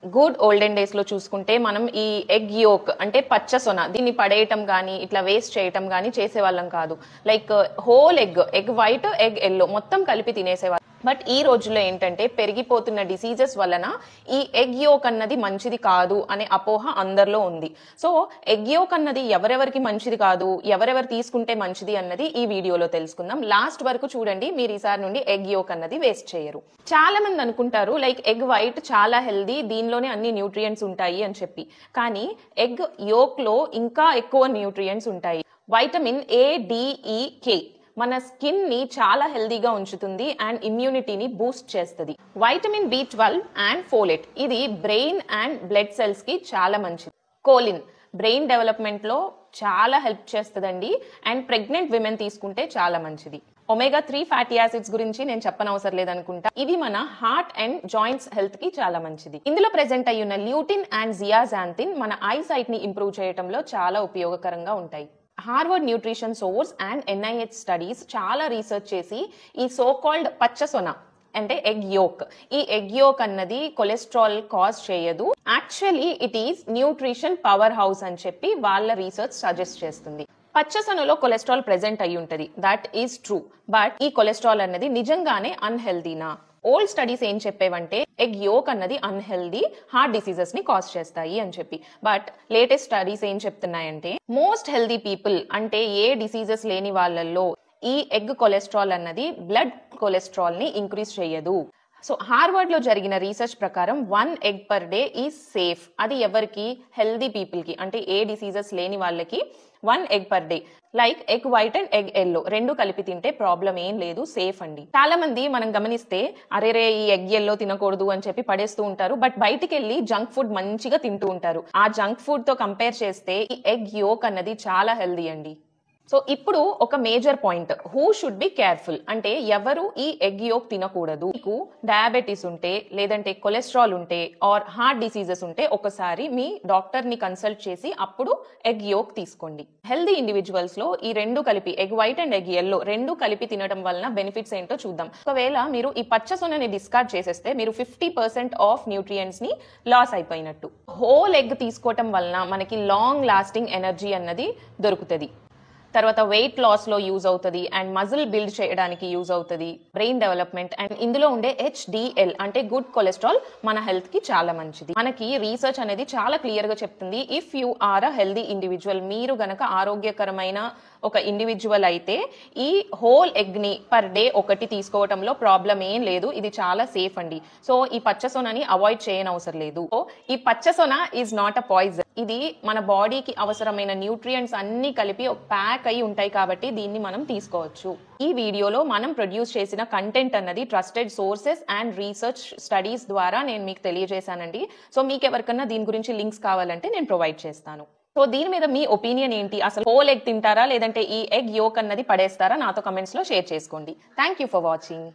Good olden days లో చూసుకుంటే మనం ఈ ఎగ్ యోక్ అంటే పచ్చ సొన దీన్ని పడేయటం గానీ ఇట్లా వేస్ట్ చేయటం గానీ చేసేవాళ్ళం కాదు. Like whole egg white egg yellow మొత్తం కలిపి తినేసేవాళ్ళం. బట్ ఈ రోజుల్లో ఏంటంటే పెరిగిపోతున్న డిసీజెస్ వలన ఈ ఎగ్ యోక్ అన్నది మంచిది కాదు అనే అపోహ అందరిలో ఉంది. సో ఎగ్ యోక్ అన్నది ఎవరెవరికి మంచిది కాదు, ఎవరెవరు తీసుకుంటే మంచిది అన్నది ఈ వీడియోలో తెలుసుకుందాం. లాస్ట్ వరకు చూడండి, మీరు ఈసారి నుండి ఎగ్ యోక్ అన్నది వేస్ట్ చేయరు. చాలా మంది అనుకుంటారు లైక్ ఎగ్ వైట్ చాలా హెల్దీ, దీనిలోనే అన్ని న్యూట్రియంట్స్ ఉంటాయి అని చెప్పి. కానీ ఎగ్ యోక్ లో ఇంకా ఎక్కువ న్యూట్రియంట్స్ ఉంటాయి. వైటమిన్ ADEK మన స్కిన్ ని చాలా హెల్దీగా ఉంచుతుంది అండ్ ఇమ్యూనిటీని బూస్ట్ చేస్తుంది. వైటమిన్ B12 అండ్ ఫోలేట్ ఇది బ్రెయిన్ అండ్ బ్లడ్ సెల్స్ కి చాలా మంచిది. కోలిన్ బ్రెయిన్ డెవలప్మెంట్ లో చాలా హెల్ప్ చేస్తుందండి అండ్ ప్రెగ్నెంట్ విమెన్ తీసుకుంటే చాలా మంచిది. omega-3 ఫ్యాటీ యాసిడ్స్ గురించి నేను చెప్పనవసరం లేదనుకుంటా. ఇవి మన హార్ట్ అండ్ జాయింట్స్ హెల్త్ కి చాలా మంచిది. ఇందులో ప్రెసెంట్ అయ్యున్న ల్యూటిన్ అండ్ జియాజాంతిన్ మన ఐ సైట్ ని ఇంప్రూవ్ చేయడంలో చాలా ఉపయోగకరంగా ఉంటాయి. Harvard nutrition source and NIH studies చాలా రీసెర్చ్ చేసి ఈ సో కాల్డ్ పచ్చ సొన అంటే ఎగ్ యోక్, ఈ ఎగ్ యోక్ అన్నది కొలెస్ట్రాల్ కాజ్ చేయదు. Actually it is nutrition power house అని చెప్పి వాళ్ళ రీసెర్చ్ సజెస్ట్ చేస్తుంది. పచ్చసొనలో కొలెస్ట్రాల్ ప్రెసెంట్ అయి ఉంటది, దట్ ఈస్ ట్రూ. బట్ ఈ కొలెస్ట్రాల్ అన్నది నిజంగానే అన్హెల్దీనా? ఓల్డ్ స్టడీస్ ఏం చెప్పేవంటే ఎగ్ యోక్ అన్నది అన్హెల్దీ, హార్ట్ డిసీజెస్ ని కాజ్ చేస్తాయి అని చెప్పి. బట్ లేటెస్ట్ స్టడీస్ ఏం చెప్తున్నాయంటే మోస్ట్ హెల్దీ పీపుల్ అంటే ఏ డిసీజెస్ లేని వాళ్ళల్లో ఈ ఎగ్ కొలెస్ట్రాల్ అన్నది బ్లడ్ కొలెస్ట్రాల్ ని ఇంక్రీజ్ చేయదు. సో హార్వర్డ్ లో జరిగిన రీసెర్చ్ ప్రకారం 1 egg per day is safe. అది ఎవరికి? హెల్దీ పీపుల్ కి, అంటే ఏ డిసీజెస్ లేని వాళ్ళకి 1 egg per day. Like egg white and egg yellow రెండు కలిపి తింటే ప్రాబ్లం ఏం లేదు, సేఫ్ అండి. చాలా మంది మనం గమనిస్తే అరేరే ఈ ఎగ్ ఎల్లో తినకూడదు అని చెప్పి పడేస్తూ ఉంటారు. బట్ బయటికి వెళ్ళి జంక్ ఫుడ్ మంచిగా తింటూ ఉంటారు. ఆ జంక్ ఫుడ్ తో కంపేర్ చేస్తే ఈ ఎగ్ యోక్ అన్నది చాలా హెల్దీ అండి. సో ఇప్పుడు ఒక major point, who should be careful అంటే ఎవరు ఈ ఎగ్ యోక్ తినకూడదు. మీకు డయాబెటీస్ ఉంటే, లేదంటే కొలెస్ట్రాల్ ఉంటే ఆర్ హార్ట్ డిసీజెస్ ఉంటే ఒకసారి మీ డాక్టర్ ని కన్సల్ట్ చేసి అప్పుడు ఎగ్ యోక్ తీసుకోండి. హెల్దీ ఇండివిజువల్స్ లో ఈ రెండు కలిపి egg white and egg yellow రెండు కలిపి తినడం వలన బెనిఫిట్స్ ఏంటో చూద్దాం. ఒకవేళ మీరు ఈ పచ్చ సొనని డిస్కార్డ్ చేసేస్తే మీరు 50% ఆఫ్ న్యూట్రియంట్స్ ని లాస్ అయిపోయినట్టు. హోల్ ఎగ్ తీసుకోవటం వలన మనకి లాంగ్ లాస్టింగ్ ఎనర్జీ అన్నది దొరుకుతుంది. తర్వాత వెయిట్ లాస్ లో యూజ్ అవుతుంది అండ్ మజిల్ బిల్డ్ చేయడానికి యూజ్ అవుతుంది, బ్రెయిన్ డెవలప్మెంట్. అండ్ ఇందులో ఉండే HDL అంటే గుడ్ కొలెస్ట్రాల్ మన హెల్త్ కి చాలా మంచిది. మనకి రీసెర్చ్ అనేది చాలా క్లియర్ గా చెప్తుంది, if you are a healthy individual, మీరు గనక ఆరోగ్యకరమైన ఒక ఇండివిజువల్ అయితే ఈ హోల్ ఎగ్ ని పర్ డే ఒకటి తీసుకోవటంలో ప్రాబ్లం ఏం లేదు. ఇది చాలా సేఫ్ అండి. సో ఈ పచ్చసొనని అవాయిడ్ చేయనవసరం లేదు. ఈ పచ్చసొన ఈజ్ నాట్ అ పాయిజన్. ఇది మన బాడీకి అవసరమైన న్యూట్రియంట్స్ అన్ని కలిపి ఒక ప్యాక్ అయి ఉంటాయి కాబట్టి దీన్ని మనం తీసుకోవచ్చు. ఈ వీడియోలో మనం ప్రొడ్యూస్ చేసిన కంటెంట్ అన్నది trusted sources and research studies ద్వారా నేను మీకు తెలియజేశానండి. సో మీకు ఎవరికన్నా దీని గురించి లింక్స్ కావాలంటే నేను ప్రొవైడ్ చేస్తాను. సో దీని మీద మీ ఒపీనియన్ ఏంటి? అసలు హోల్ ఎగ్ తింటారా లేదంటే ఈ ఎగ్ యోక్ అన్నది పడేస్తారా? నాతో కమెంట్స్ లో షేర్ చేసుకోండి. Thank you for watching.